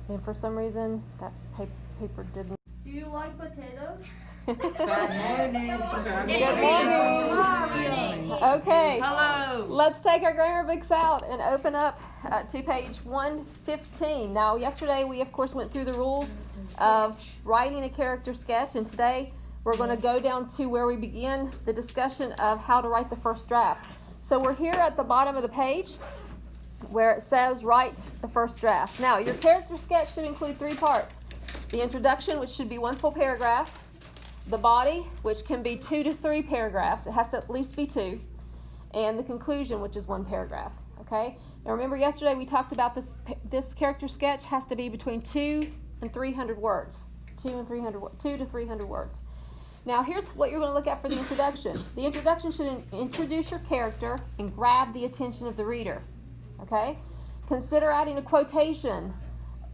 And for some reason, that paper didn't. Do you like potatoes? Good morning. Good morning. Okay. Hello. Let's take our grammar books out and open up to page 115. Now, yesterday we, of course, went through the rules of writing a character sketch, and today we're going to go down to where we begin the discussion of how to write the first draft. So we're here at the bottom of the page where it says write the first draft. Now, your character sketch should include three parts. The introduction, which should be one full paragraph. The body, which can be 2 to 3 paragraphs. It has to at least be 2. And the conclusion, which is 1 paragraph. Okay? Now remember yesterday we talked about this character sketch has to be between 2 and 300 words. 2 to 300 words. Now here's what you're going to look at for the introduction. The introduction should introduce your character and grab the attention of the reader. Okay? Consider adding a quotation,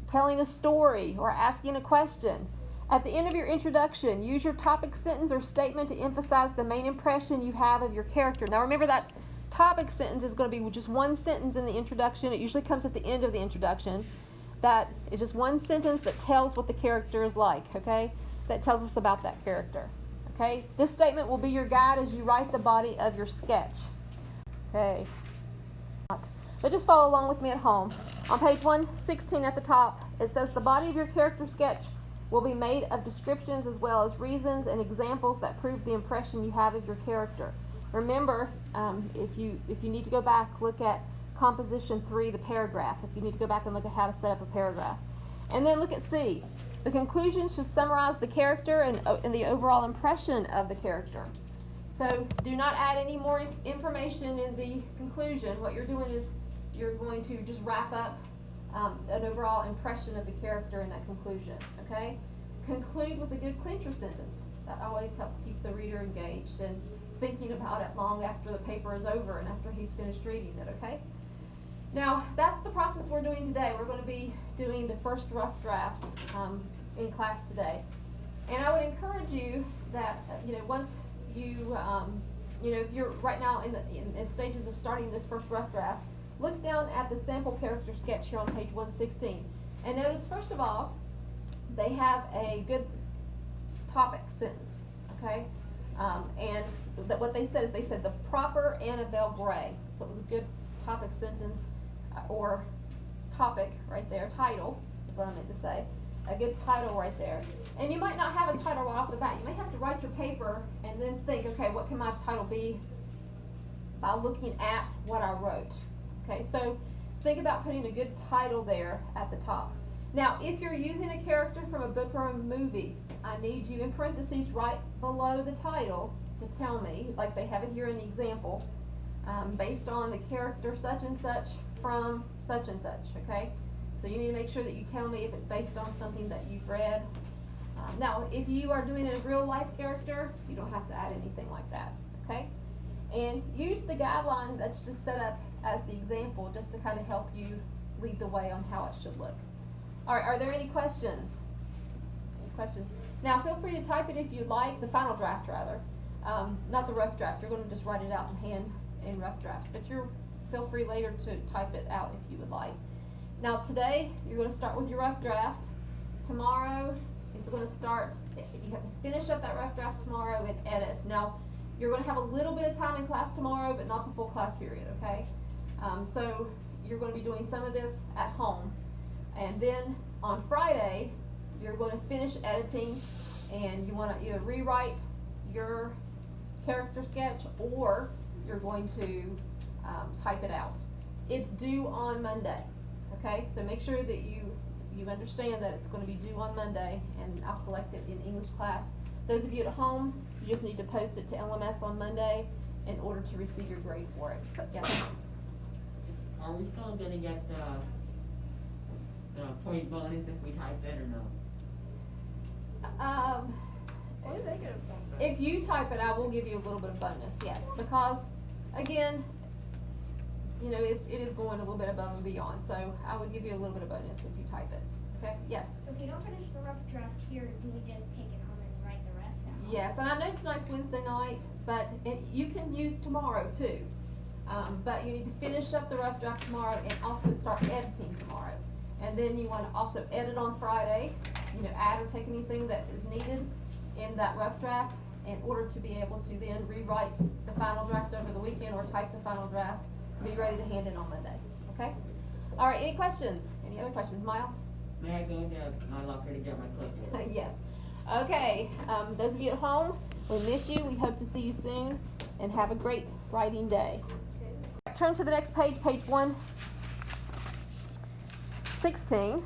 telling a story, or asking a question. At the end of your introduction, use your topic sentence or statement to emphasize the main impression you have of your character. Now remember that topic sentence is going to be just one sentence in the introduction. It usually comes at the end of the introduction. That is just one sentence that tells what the character is like, okay? That tells us about that character, okay? This statement will be your guide as you write the body of your sketch, okay? But just follow along with me at home. On page 116 at the top, it says the body of your character sketch will be made of descriptions as well as reasons and examples that prove the impression you have of your character. Remember, if you need to go back, look at composition 3, the paragraph. If you need to go back and look at how to set up a paragraph. And then look at C. The conclusion should summarize the character and the overall impression of the character. So do not add any more information in the conclusion. What you're doing is you're going to just wrap up an overall impression of the character in that conclusion, okay? Conclude with a good clincher sentence. That always helps keep the reader engaged and thinking about it long after the paper is over and after he's finished reading it, okay? Now, that's the process we're doing today. We're going to be doing the first rough draft in class today. And I would encourage you that, once you, if you're right now in the stages of starting this first rough draft, look down at the sample character sketch here on page 116. And notice, first of all, they have a good topic sentence, okay? And what they said is they said the proper Annabelle Gray. So it was a good topic sentence or topic right there, title is what I meant to say. A good title right there. And you might not have a title right off the bat. You may have to write your paper and then think, okay, what can my title be by looking at what I wrote. Okay, so think about putting a good title there at the top. Now, if you're using a character from a book or a movie, I need you in parentheses right below the title to tell me, like they have it here in the example, based on the character such and such from such and such, okay? So you need to make sure that you tell me if it's based on something that you've read. Now, if you are doing a real life character, you don't have to add anything like that, okay? And use the guideline that's just set up as the example just to kind of help you lead the way on how it should look. All right, are there any questions? Any questions? Now, feel free to type it if you'd like, the final draft rather. Not the rough draft. You're going to just write it out in hand in rough draft, but feel free later to type it out if you would like. Now, today, you're going to start with your rough draft. Tomorrow is going to start, you have to finish up that rough draft tomorrow and edit. Now, you're going to have a little bit of time in class tomorrow, but not the full class period, okay? So you're going to be doing some of this at home. And then on Friday, you're going to finish editing, and you want to either rewrite your character sketch or you're going to type it out. It's due on Monday, okay? So make sure that you understand that it's going to be due on Monday, and I'll collect it in English class. Those of you at home, you just need to post it to LMS on Monday in order to receive your grade for it. Yes? Are we still gonna get the point bonus if we type it or no? What do they get a point back? If you type it, I will give you a little bit of bonus, yes, because again, it is going a little bit above and beyond, so I would give you a little bit of bonus if you type it. Okay? Yes? So if you don't finish the rough draft here, do we just take it home and write the rest out? Yes, and I know tonight's Wednesday night, but you can use tomorrow too. But you need to finish up the rough draft tomorrow and also start editing tomorrow. And And then you wanna also edit on Friday, you know, add or take anything that is needed in that rough draft in order to be able to then rewrite the final draft over the weekend or type the final draft to be ready to hand in on Monday, okay? All right, any questions? Any other questions? Miles? May I go to my locker to get my clipboard? Yes. Okay, those of you at home, we miss you. We hope to see you soon and have a great writing day. Turn to the next page, page 116.